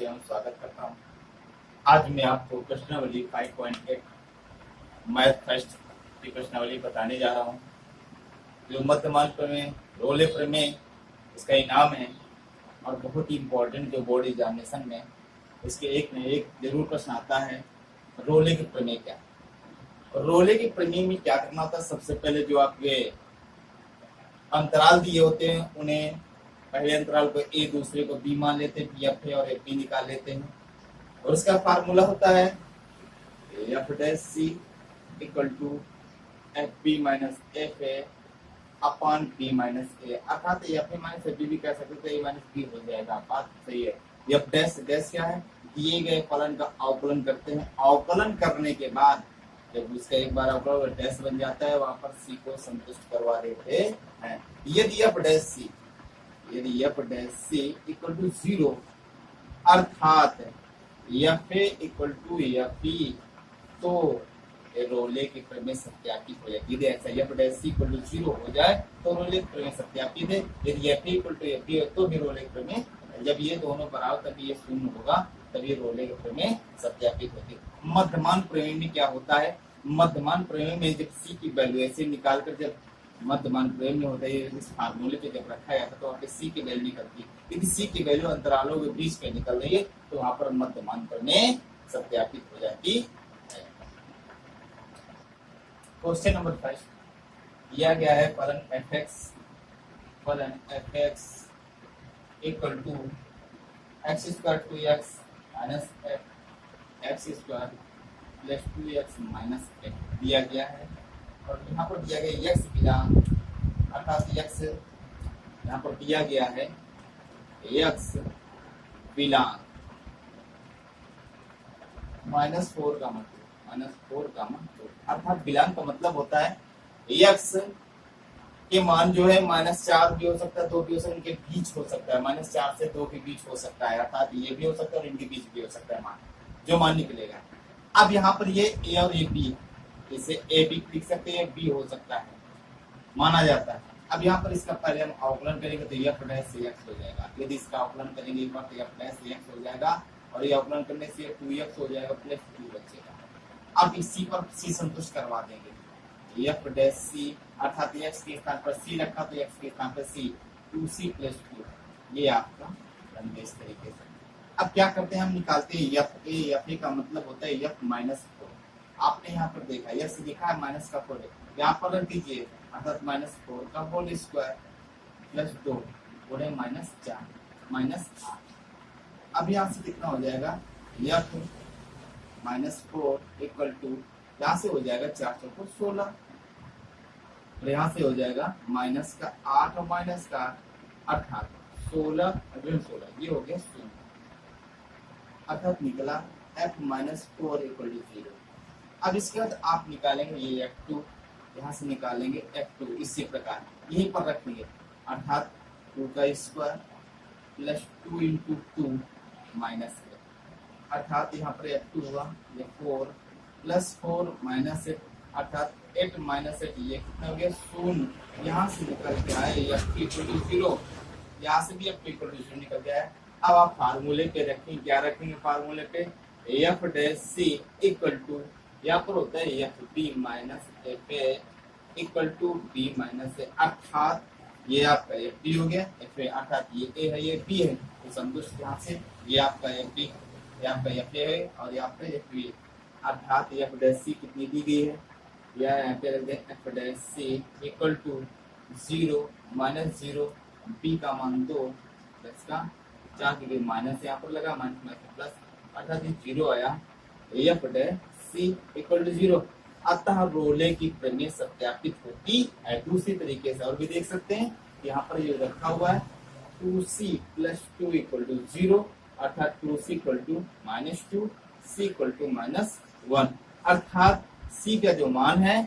एवं स्वागत करता हूँ। आज मैं आपको प्रश्नावली 5.8 मैथ फर्स्ट की प्रश्नावली बताने जा रहा हूँ। जो मध्यमान प्रमेय, रोले प्रमेय इसका इनाम है और बहुत ही इम्पोर्टेंट जो बोर्ड एग्जामिनेशन में इसके एक न एक जरूर प्रश्न आता है। रोले के प्रमेय क्या? रोले के प्रमेय में क्या करना होता है? सबसे पहले जो आपके अंतराल दिए होते हैं उन्हें पहले अंतराल को ए, दूसरे को बी मान लेते हैं, पी एफ है और एफ बी निकाल लेते हैं। और उसका फार्मूला होता है F dash C equal to F B minus F A upon B minus A, अर्थात F A minus F B कह सकते तो ए माइनस बी हो जाएगा। बात सही है। एफ डैश डैश क्या है? दिए गए फलन का अवकलन करते हैं। अवकलन करने के बाद जब उसका एक बार अवकलन डैश बन जाता है, वहां पर सी को संतुष्ट करवा देते हैं। यदि F dash C equal to 0 अर्थात F A equal to F B, तो रोले के प्रमेय सत्यापित हो जाएगी। यदि ऐसा F dash C equal to 0 हो जाए तो रोले के प्रमेय सत्यापित है। यदि F A equal to F B है तो भी रोले के प्रमेय, जब ये दोनों बराबर तभी ये शून्य होगा, तभी रोले के प्रमेय सत्यापित होगी। मध्यमान प्रमेय में क्या होता है? मध्यमान प्रमेय में जब सी की वैल्यू ऐसे निकालकर, जब मध्यमान प्रमेय में होता है इस फार्मूले पे जब रखा जाता है तो वहाँ पे सी की वैल्यू निकलती है। यदि सी की वैल्यू अंतरालों के बीच में निकल रही है तो वहां पर मध्यमान प्रमेय सत्यापित हो जाती है। क्वेश्चन नंबर 5 दिया गया है फलन F x equal to x square two X minus X square plus 2x minus X दिया गया है। और यहाँ पर दिया गया x बिलोंग, अर्थात x यहाँ पर दिया गया है x बिलोंग -4 का मतलब अर्थात बिलोंग का मतलब होता है x के मान जो है -4 भी हो सकता है, 2 भी हो सकता है, इनके बीच हो सकता है, -4 से 2 के बीच हो सकता है, अर्थात ये भी हो सकता है और इनके बीच भी हो सकता है मान, जो मान निकलेगा। अब यहाँ पर ये a और ये b, इसे ए भी लिख सकते हैं, बी हो सकता है, माना जाता है। अब यहाँ पर इसका पहले हम अवकलन करेंगे तो एफ डैश एक्स हो जाएगा। यदि इसका अवकलन करेंगे एक बार तो एफ डैश एक्स हो जाएगा और ये अवकलन करने से 2x हो जाएगा प्लस 2 बचेगा। अब इसी पर सी संतुष्ट करवा देंगे। एफ डैश सी अर्थात एक्स के स्थान पर सी रखा तो एक्स के स्थान पर सी 2c प्लस 2, ये आपका बन गया इस तरीके से। अब क्या करते हैं, हम निकालते हैं एफ ए का मतलब होता है एफ माइनस 4। आपने यहाँ पर देखा यस लिखा है माइनस का 4, यहाँ पर रख दीजिए, अर्थात -4 का होल स्क्वायर प्लस 2 पूरे -4 -8। अब यहाँ से कितना हो जाएगा? एफ -4 इक्वल टू यहाँ से हो जाएगा 4 को 16 और यहाँ से हो जाएगा माइनस का 8 और माइनस का 8 अर्थात 16 ये हो गया 0, अर्थात निकला f -4 इक्वल टू 0। अब इसके बाद आप निकालेंगे ये f2, यहाँ से निकालेंगे f2 इसी प्रकार यहीं पर रखेंगे, अर्थात 2 का स्क्वायर प्लस 2 इंटू 2 माइनस 8, अर्थात यहाँ पर f2 हुआ ये 4 प्लस 4 माइनस 8, अर्थात 8 माइनस 8 ये कितना हो गया 0। यहाँ से निकल के आए f2 इक्वल टू 0, यहाँ से भी f2 इक्वल टू 0 निकल गया है। अब आप फार्मूले पे रखेंगे, क्या रखेंगे फार्मूले पे? F dash C equal to, यहाँ पर होता है F B minus F A equal to B minus A, अर्थात ये आपका एफ बी हो गया, एफ ए अर्थात ये ए है ये बी है, तो संतुष्ट यहाँ से ये आपका एफ बी, ये आपका एफ ए है और ये आपका एफ बी, अर्थात एफ डैश सी कितनी दी गई है? यह यहाँ पे रख दे F dash C equal to 0 -0 B का मान 2 प्लस का 4 के माइनस यहाँ पर लगा माइनस प्लस, अर्थात 0 आया। F dash C equal to 0, अतः रोले की प्रमेय सत्यापित होती है। दूसरी तरीके से और भी देख सकते हैं, यहाँ पर ये रखा हुआ है 2c प्लस 2 इक्वल टू 0, अर्थात 2c equal to -2 c equal to -1, अर्थात c का जो मान है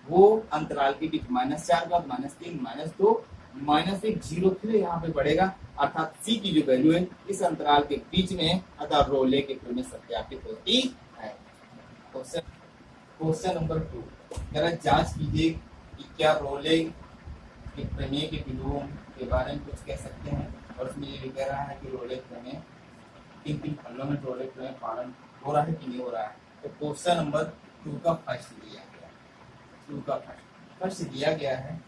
वो अंतराल के बीच -4 बाद -3 -2 -1 0 फिर यहाँ पे बढ़ेगा, अर्थात c की जो वैल्यू है इस अंतराल के बीच में, अतः रोले के प्रमेय सत्यापित होती है। क्वेश्चन नंबर 2, जरा जांच कीजिए कि क्या रोले के प्रमेय के विलोम के बारे में कुछ कह सकते हैं। और उसमें ये कह रहा है कि रोले प्रमेय तीन तीन खंडों में रोले के प्रमेय पालन हो रहा है कि नहीं हो रहा है। तो क्वेश्चन नंबर 2 का फर्स्ट दिया गया, 2 का फर्स्ट दिया गया है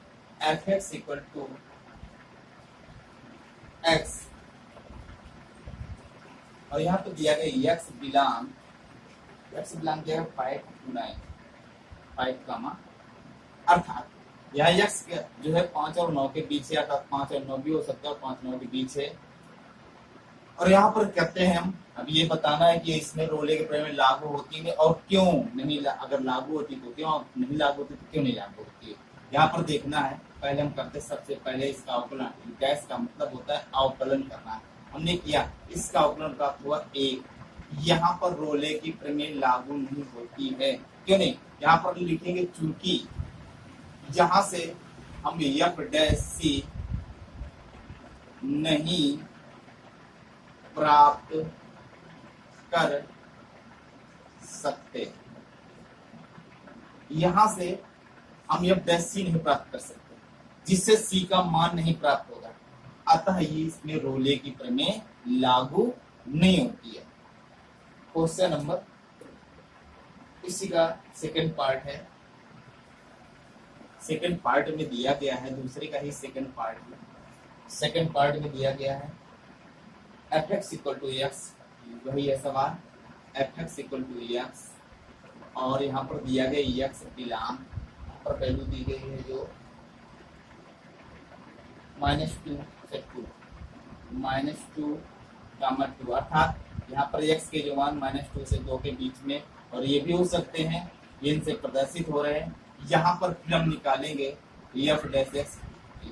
F x equal to X, और यहाँ पे दिया गया एक्स बिलोंग दिया है 5 to 9, 5 कामा, अर्थात यहाँ एक्स जो है 5 और 9 के बीच है, अर्थात 5 और 9 भी हो सकता है, 5 9 के बीच है। और यहाँ पर कहते हैं हम अब ये बताना है कि इसमें रोले के प्रमेय लागू होती है और क्यों नहीं, अगर लागू होती तो क्यों, नहीं लागू होती तो क्यों नहीं लागू होती है, यहाँ पर देखना है। पहले हम करते सबसे पहले इसका अवकलन, डैश का मतलब होता है अवकलन करना। हमने किया, इसका अवकलन प्राप्त हुआ 1। यहाँ पर रोले की प्रमेय लागू नहीं होती है, क्यों नहीं, यहाँ पर लिखेंगे चूंकि जहां से हम एफ डैश सी नहीं प्राप्त कर सकते, यहां से हम एफ डैश सी नहीं प्राप्त कर सकते, जिससे सी का मान नहीं प्राप्त होगा, अतः ये इसमें रोले की प्रमेय लागू नहीं होती है। क्वेश्चन नंबर, इसी का सेकंड पार्ट है, सेकंड पार्ट में दिया गया है, दूसरे का ही सेकंड पार्ट में दिया गया है F x equal to X, वही है सवाल, F x equal to X, और यहाँ पर दिया गया एक्स बिलोंग, पर वैल्यू दी गई है जो -2 से 2, -2 कामा 2, अर्थात यहाँ पर x के जो मान -2 से 2 के बीच में, और ये भी हो सकते हैं, ये इनसे प्रदर्शित हो रहे हैं। यहाँ पर फिर हम निकालेंगे एफ डैश एक्स,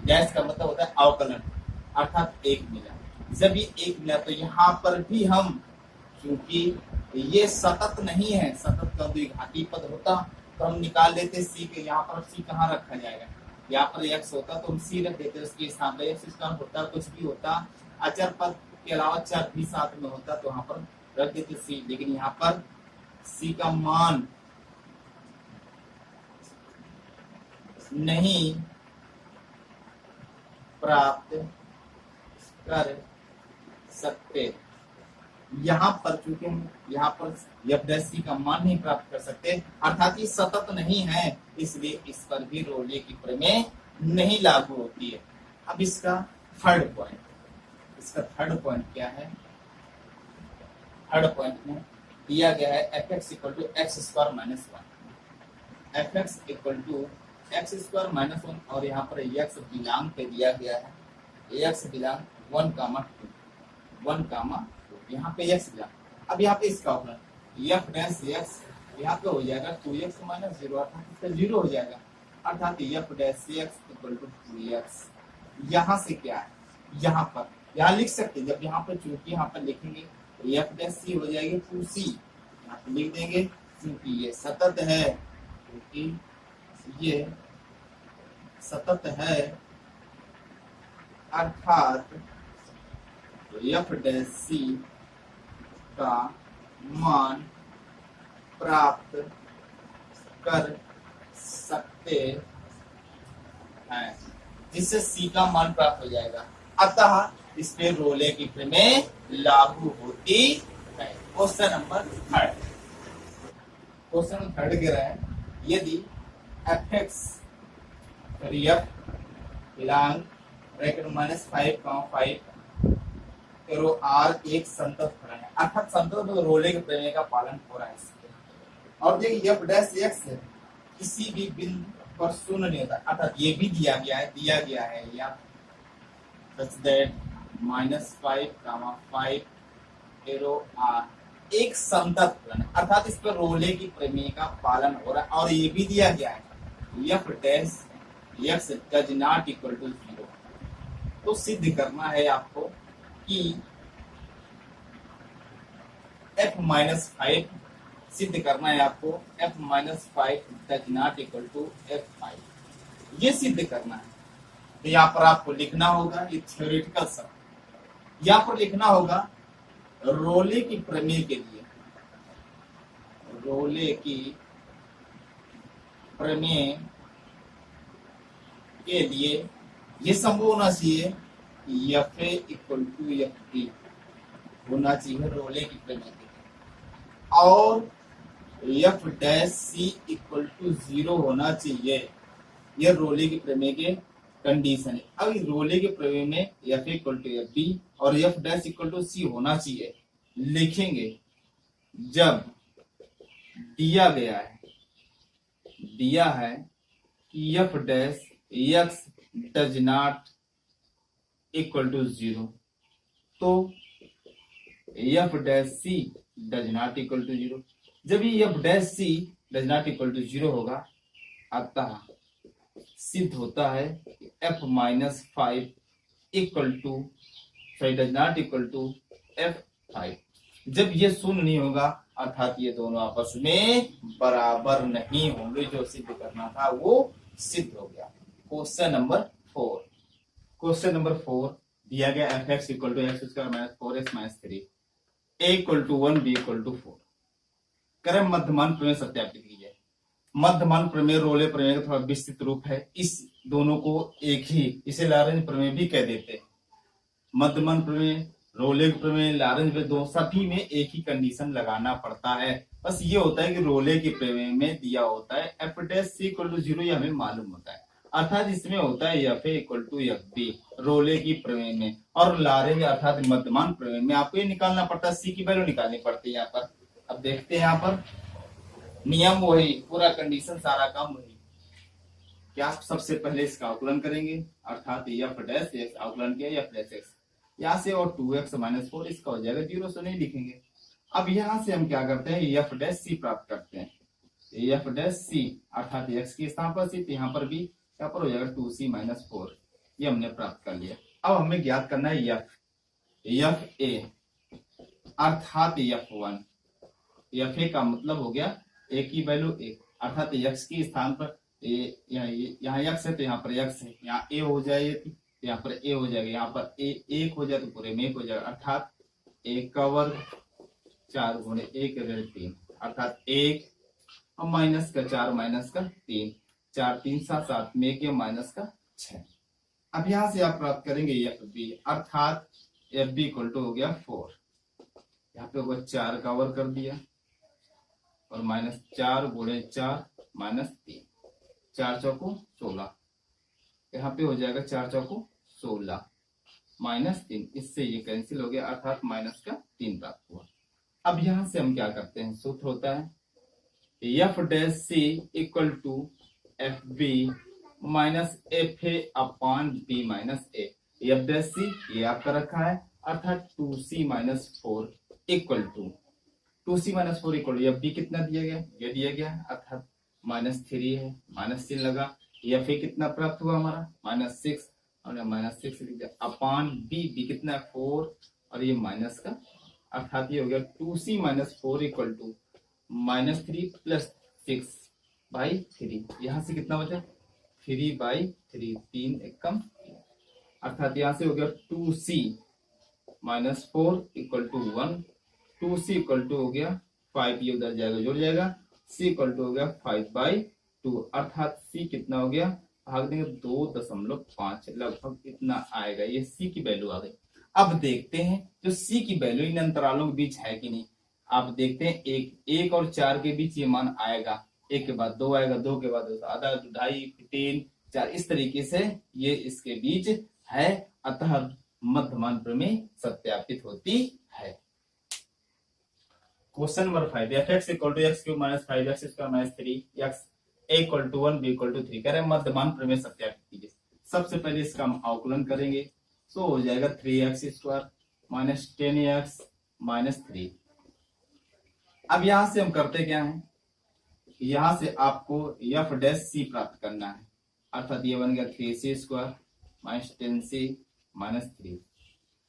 डैश का मतलब होता है अवकलन, अर्थात 1 मिला। जब ये 1 मिला तो यहाँ पर भी हम, क्योंकि ये सतत नहीं है, सतत का द्विघाती पद होता तो हम निकाल लेते सी के, यहाँ पर सी कहाँ रखा जाएगा, यहाँ पर एक्स होता तो हम सी रख देते, उसके स्थान पर एक्स स्क्वायर होता, कुछ भी होता, अचर पद के अलावा चर भी साथ में होता तो वहां पर रख देते सी, लेकिन यहाँ पर सी का मान नहीं प्राप्त कर सकते, यहाँ पर चूंकि हम यहाँ पर एफ डैश सी का मान नहीं प्राप्त कर सकते, अर्थात ये सतत नहीं है, इसलिए इस पर भी रोले की प्रमेय नहीं लागू होती है। अब इसका थर्ड पॉइंट क्या है, थर्ड पॉइंट में दिया गया है F x equal to x square minus 1, F x equal to x square minus 1, और यहाँ पर एक्स बिलोंग पे दिया गया है एक्स बिलोंग 1 कामा 2, यहाँ पे एक्स बिलोंग। अब यहाँ पे इसका अवकलन एफ डैश एक्स, यहाँ पे हो जाएगा 2x माइनस 0, अर्थात इसका 0 हो जाएगा, अर्थात F dash X equal to 2x। यहाँ से क्या है, यहाँ लिख सकते हैं, जब यहाँ पर चूंकि यहाँ पर लिखेंगे एफ डैश सी हो जाएगी 2c, यहाँ पे लिख देंगे क्योंकि ये सतत है, क्योंकि ये सतत है, अर्थात एफ डैश सी का मान प्राप्त कर सकते हैं, जिससे सी का मान प्राप्त हो जाएगा, अतः इस पे रोले की प्रमेय लागू होती है। क्वेश्चन नंबर थर्ड कह रहा है, यदि f x belong bracket -5 arrow R एक संतत फलन है, अर्थात संतत तो रोले के प्रमेय का पालन हो रहा है इसके। और देखिए एफ डैश एक्स किसी भी बिंदु पर शून्य नहीं होता, अर्थात ये भी दिया गया है या such that -5 एरो आर एक संतत फलन है, अर्थात इस पर रोले की प्रमेय का पालन हो रहा है। और ये भी दिया गया है F dash x does not equal to 0, तो सिद्ध करना है आपको कि f-5 सिद्ध करना है आपको, f-5 does not equal to f5, ये सिद्ध करना है। तो यहाँ पर आपको लिखना होगा, ये थ्योरेटिकल सब, यहाँ पर लिखना होगा रोले की प्रमेय के लिए, रोले की प्रमेय के लिए ये संभव होना चाहिए f A equal to F b, होना चाहिए रोले की प्रमेय के, और f dash C equal to 0 होना चाहिए। यह रोले की प्रमेय के कंडीशन है। अब इस रोले के प्रमेय में f equal to F b और f dash equal to c होना चाहिए। लिखेंगे जब दिया है कि f dash x does not equal to 0, तो f dash c does not equal to 0। जब ये f dash c does not equal to 0 होगा, अतः सिद्ध होता है f minus 5 equal to does not equal to f 5। जब ये शून्य नहीं होगा, अर्थात ये दोनों आपस में बराबर नहीं होंगे। जो सिद्ध करना था वो सिद्ध हो गया। क्वेश्चन नंबर 4 दिया गया f x equal to x square minus 4x minus 3, a equal to 1 b equal to 4। करें मध्यमान प्रमेय सत्यापित कीजिए। मध्यमान प्रमेय रोले प्रमेय का थोड़ा विस्तृत रूप है। इस दोनों को एक ही, इसे लॉरेंज प्रमेय भी कह देते हैं। मध्यमान प्रमेय, रोले प्रमेय, लॉरेंज प्रमेय, दो सभी में एक ही कंडीशन लगाना पड़ता है। बस ये होता है कि रोले के प्रमेय में दिया होता है F dash C equal to 0, ये हमें मालूम होता है। अर्थात इसमें होता है F A equal to F B Rolle की प्रमेय में, और लॉरेंज अर्थात मध्यमान प्रमेय में आपको ये निकालना पड़ता है, सी की वैल्यू निकालनी पड़ती है यहाँ पर। अब देखते हैं यहाँ पर नियम वही, पूरा कंडीशन, सारा काम वही। क्या सबसे पहले इसका आकलन करेंगे, अर्थात एफ डैश एक्स आकलन किया एफ डैश एक्स यहाँ से, और 2x माइनस 4 इसका हो जाएगा 0, से नहीं लिखेंगे। अब यहाँ से हम क्या करते हैं, एफ डैश सी प्राप्त करते हैं। एफ डैश सी अर्थात एक्स की स्थान पर सी, तो यहाँ पर भी यहाँ पर हो जाएगा 2c माइनस 4, ये हमने प्राप्त कर लिया। अब हमें ज्ञात करना है एफ ए अर्थात F1। एफ ए का मतलब हो गया ए की वैल्यू 1, अर्थात एक्स की स्थान पर यहाँ एक्स है तो यहाँ पर एक्स है, यहाँ ए हो जाएगी तो यहाँ पर ए हो जाएगा, यहाँ पर ए 1 हो जाए तो पूरे में 1 हो जाएगा, अर्थात 1 का वर्ग 4 गुणे 1 3, अर्थात 1 और माइनस का 4 माइनस का 3, 4 3 7 7 में 1 माइनस का 6। अब यहां से आप प्राप्त करेंगे एफ बी, अर्थात एफ बी इक्वल टू हो गया 4, यहाँ पे होगा 4 का वर्ग कर दिया और माइनस 4 गुणे 4 माइनस 3, 4 चौको 16, यहाँ पे हो जाएगा 4 चौको 16 माइनस 3, इससे ये कैंसिल हो गया, अर्थात माइनस का 3 प्राप्त हुआ। अब यहां से हम क्या करते हैं, सूत्र होता है F dash C equal to F B minus F A upon B minus A. F dash C ये आपका रखा है, अर्थात 2c minus 4 equal to 2c minus 4 equal to F B कितना दिया गया, ये दिया गया अर्थात माइनस 3 है, माइनस 3 लगा, एफ ए कितना प्राप्त हुआ हमारा माइनस 6, और माइनस 6 लिख दिया अपॉन बी, बी कितना 4 और ये माइनस का, अर्थात ये हो गया 2c minus 4 equal to minus 3 plus 6 by 3। यहाँ से कितना बचा 3 बाई 3, 3 एकम, अर्थात यहाँ से हो गया 2c minus 4 equal to 1, 2c equal to हो गया 5, ये उधर जाएगा जुड़ जाएगा, c इक्वल टू हो गया 5 बाई 2, अर्थात c कितना हो गया, भाग देंगे 2.5, लगभग इतना आएगा, ये c की वैल्यू आ गई। अब देखते हैं जो c की वैल्यू इन अंतरालों के बीच है कि नहीं। आप देखते हैं 1 और 4 के बीच ये मान आएगा, 1 के बाद 2 आएगा, 2 के बाद आधा, 2.5, 3, 4, इस तरीके से ये इसके बीच है, अतः मध्यमान प्रमेय सत्यापित होती है। Question number 5 f x equal to x cube minus 5x square minus 3x a equal to 1 b equal to 3 कह रहे हैं मध्यमान प्रमेय सत्यापित कीजिए। सबसे पहले इसका हम आकलन करेंगे, तो हो जाएगा 3x square minus 10x minus 3। अब यहां से हम करते क्या है, यहां से आपको एफ डैश सी प्राप्त करना है, अर्थात ये बन गया 3c square minus 10c minus 3,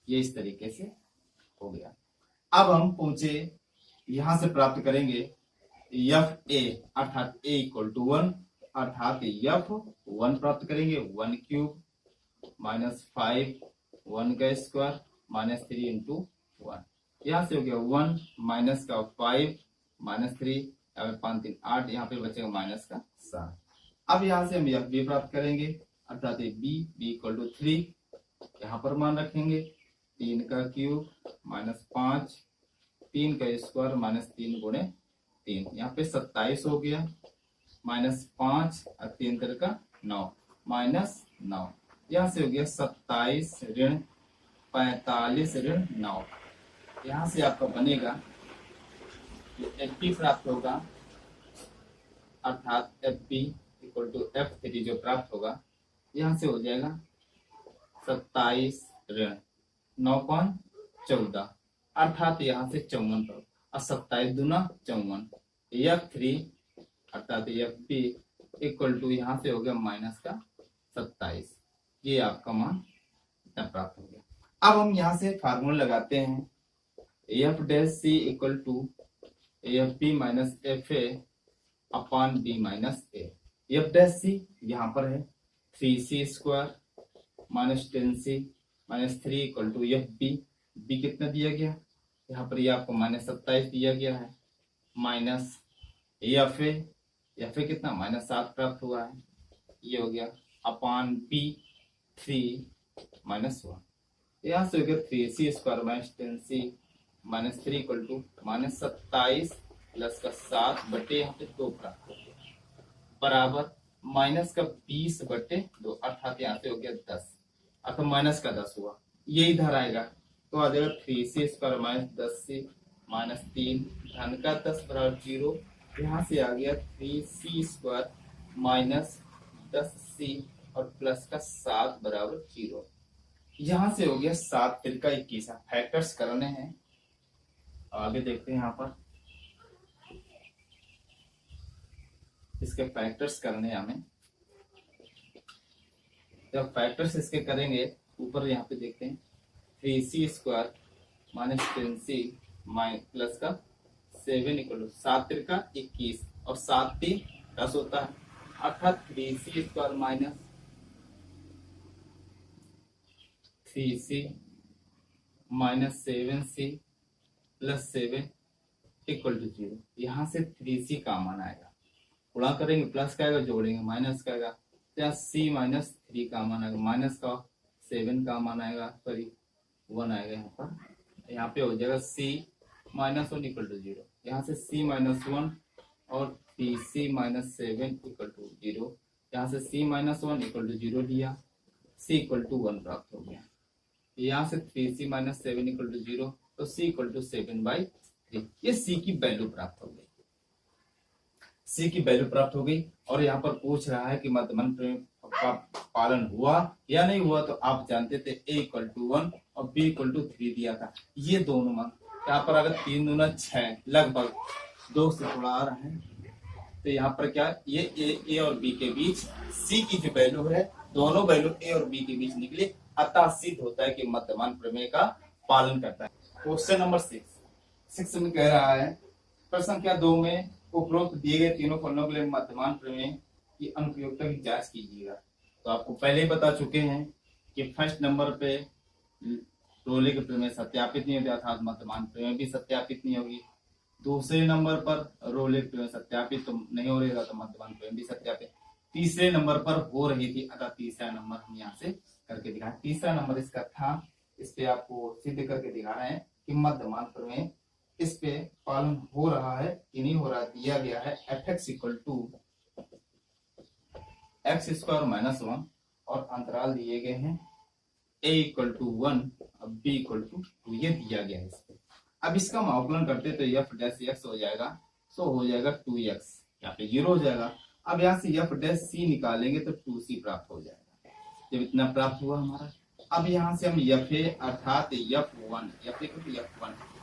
ये इस तरीके से हो गया। अब हम पहुंचे, यहां से प्राप्त करेंगे एफ ए, अर्थात ए इक्वल टू 1, अर्थात एफ 1 प्राप्त करेंगे, 1 क्यूब माइनस 5 1 का स्क्वायर माइनस 3 इंटू 1, यहाँ से हो गया 1 माइनस का 5 माइनस 3, 5 3 8, यहाँ पे बचेगा माइनस का 7। अब यहाँ से हम एफ बी प्राप्त करेंगे, अर्थात बी इक्वल टू 3, यहाँ पर मान रखेंगे, 3 का क्यूब माइनस 5, 3 का स्क्वायर माइनस 3 गुणे 3, यहाँ पे 27 हो गया, माइनस 5 और 3 3 का 9, माइनस 9। यहाँ से हो गया 27 ऋण 45 ऋण 9। यहाँ से आपका बनेगा FP प्राप्त होगा, अर्थात FP इक्वल टू F3 जो प्राप्त होगा, यहाँ से हो जाएगा 27 ऋण 9 कौन 14, अर्थात यहाँ से 54 पर, और 27 दूना 54, F3 अर्थात FP इक्वल टू यहाँ से हो गया माइनस का 27। ये आपका मान इतना प्राप्त हो गया। अब हम यहाँ से फार्मूला लगाते हैं, F dash C equal to F B minus F A upon B minus A. F dash C यहाँ पर है 3c square minus 10c minus 3 equal to F B. B कितना दिया गया, यहाँ पर ये आपको माइनस 27 दिया गया है, माइनस एफ ए कितना माइनस 7 प्राप्त हुआ है, ये हो गया अपॉन बी 3 माइनस 1। यहाँ से हो गया 3c square minus 10c minus 3 equal to minus 27 plus का 7 बटे यहाँ पे 2 प्राप्त हो गया, बराबर माइनस का 20 बटे 2, अर्थात यहाँ से हो गया 10, अर्थात माइनस का 10 हुआ, ये इधर आएगा तो आ जाएगा 3c square minus 10c minus 3 धन का 10 बराबर 0। यहाँ से आ गया 3c स्क्वायर माइनस 10c और प्लस का 7 बराबर 0। यहाँ से हो गया 7 3 का 21। फैक्टर्स करने हैं, आगे देखते हैं। यहाँ पर इसके फैक्टर्स करने हैं हमें, जब फैक्टर्स इसके करेंगे ऊपर यहाँ पे देखते हैं 3c square minus 10c plus का 7 इक्वल टू 7 3 का 21 और 7 3 10 होता है, अर्थात 3c square minus 3c minus 7c plus 7 equal to 0। यहाँ से 3c का मान आएगा, गुणा करेंगे प्लस का आएगा, जोड़ेंगे माइनस का आएगा, यहाँ c माइनस 3 का मान आएगा, माइनस का 7 का मान आएगा, सॉरी 1 आएगा यहाँ पर, यहाँ पे हो जाएगा c माइनस 1 इक्वल टू 0। यहाँ से c माइनस 1 और 3c माइनस 7 इक्वल टू 0, यहाँ से c माइनस 1 इक्वल टू 0 लिया, c इक्वल टू 1 प्राप्त हो गया। यहाँ से 3c माइनस 7 इक्वल टू 0, तो c इक्वल टू 7/3। ये c की वैल्यू प्राप्त हो गई, c की वैल्यू प्राप्त हो गई। और यहाँ पर पूछ रहा है कि मध्यमन प्रमेय का पालन हुआ या नहीं हुआ, तो आप जानते थे a इक्वल टू 1 और b इक्वल टू 3 दिया था, ये दोनों मान यहाँ पर अगर 3 दूना 6 लगभग 2 से थोड़ा आ रहा है, तो यहाँ पर क्या ये a और b के बीच c की जो वैल्यू है, दोनों वैल्यू a और b के बीच निकली, अतः सिद्ध होता है कि मध्यमान प्रमेय का पालन करता है। क्वेश्चन नंबर 6 में कह रहा है प्रश्न संख्या 2 में उपरोक्त दिए गए तीनों फलनों के लिए मध्यमान प्रमेय की अनुप्रयोगिता की जांच कीजिएगा। तो आपको पहले ही बता चुके हैं कि फर्स्ट नंबर पे रोले के प्रमेय सत्यापित नहीं होते, अर्थात मध्यमान प्रमेय भी सत्यापित नहीं होगी। दूसरे नंबर पर रोले के प्रमेय सत्यापित तो नहीं हो रहा, तो मध्यमान प्रमेय भी सत्यापित। तीसरे नंबर पर हो रही थी, अतः तीसरा नंबर हम यहाँ से करके दिखाएं। तीसरा नंबर इसका था, इस पे आपको सिद्ध करके दिखा रहे हैं कि मध्यमान प्रमेय इस पे पालन हो रहा है कि नहीं हो रहा। दिया गया है fx equal to x square minus 1 और अंतराल दिए गए हैं a इक्वल टू 1 और b इक्वल टू 2, ये दिया गया है इस पे। अब इसका हम अवकलन करते तो f डैश x हो जाएगा, सो हो जाएगा 2x, यहाँ पे 0 हो जाएगा। अब यहाँ से f डैश c निकालेंगे तो 2c प्राप्त हो जाएगा, जब इतना प्राप्त हुआ हमारा। अब यहाँ से हम fa अर्थात f1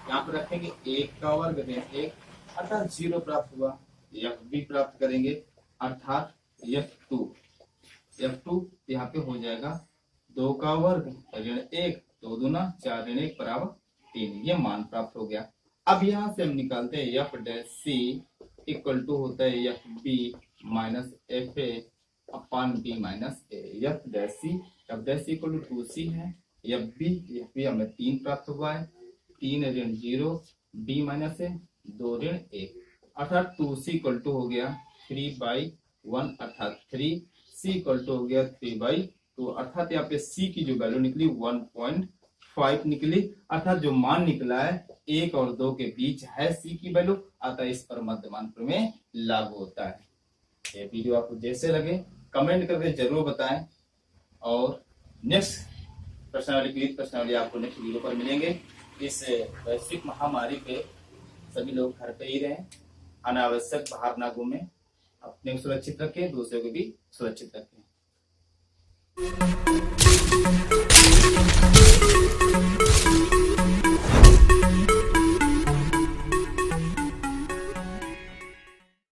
यहाँ पर रखेंगे 1 का वर्ग ऋण 1 अर्थात 0 प्राप्त हुआ। fb प्राप्त करेंगे अर्थात f2 यहाँ पे हो जाएगा 2 का वर्ग ऋण 1, 2 दूना 4 ऋण 1 बराबर 3, ये मान प्राप्त हो गया। अब यहाँ से हम निकालते हैं f dash c equal to होता है fb minus fa upon b minus a। f dash c equal to 2c है, fb हमें 3 प्राप्त हुआ है, 3 ऋण 0 b माइनस है 2 ऋण 1 अर्थात 2c इक्वल टू हो गया 3/1 अर्थात 3, c इक्वल टू हो गया 3/2 अर्थात यहाँ पे c की जो वैल्यू निकली 1.5 5 निकली, अर्थात जो मान निकला है 1 और 2 के बीच है सी की वैल्यू, अतः इस पर मध्यमान प्रमेय लागू होता है। ये वीडियो आपको जैसे लगे कमेंट करके जरूर बताएं, और नेक्स्ट प्रश्नावली आपको नेक्स्ट वीडियो पर मिलेंगे। इस वैश्विक महामारी पे सभी लोग घर पे ही रहें, अनावश्यक बाहर ना घूमें, अपने को सुरक्षित रखें, दूसरों को भी सुरक्षित रखें।